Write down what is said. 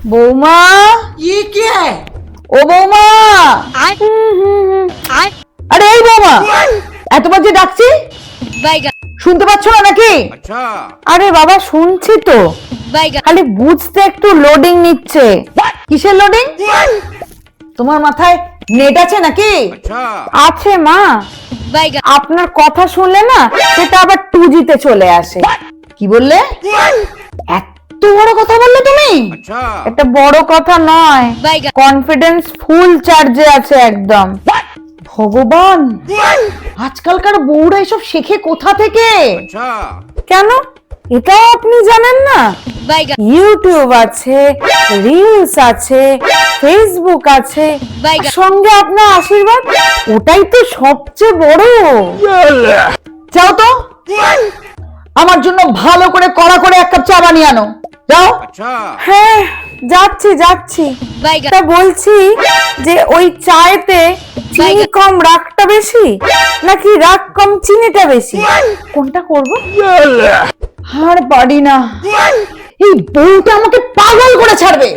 বৌমা, ये क्या है? ও বৌমা, আরে এই বৌমা, এতবার যে ডাকছি শুনতে পাচ্ছ না নাকি? अच्छा আরে বাবা শুনছি তো, খালি বুঝতে একটু লোডিং নিচ্ছে। কিসের লোডিং? তোমার মাথায় নেট আছে নাকি? अच्छा আছে মা, আপনার কথা শুনলে না সেটা আবার 2G তে চলে আসে। কি বললে? এত বড় কথা বললে তুমি? अच्छा এটা বড় কথা নয়, কনফিডেন্স ফুল চার্জে আছে একদম। ভগবান, আজকালকার বউরা এসব শেখে কোথা থেকে? अच्छा কেন, এটাও আপনি জানেন না? ইউটিউব আছে, রিলস আছে, ফেসবুক আছে, সঙ্গে আপনার আশীর্বাদ, ওটাই তো সবচেয়ে বড়। যাও তো, আমার জন্য ভালো করে কড়া করে এক কাপ চা বানিয়ে আনো, যাও। अच्छा হ্যাঁ যাচ্ছি যাচ্ছি। তা বলছি যে ওই চায়েতে চিনি কম রাগটা বেশি, নাকি রাগ কম চিনিটা বেশি, কোনটা করব? আর পারি না, এই বউটা আমাকে পাগল করে ছাড়বে।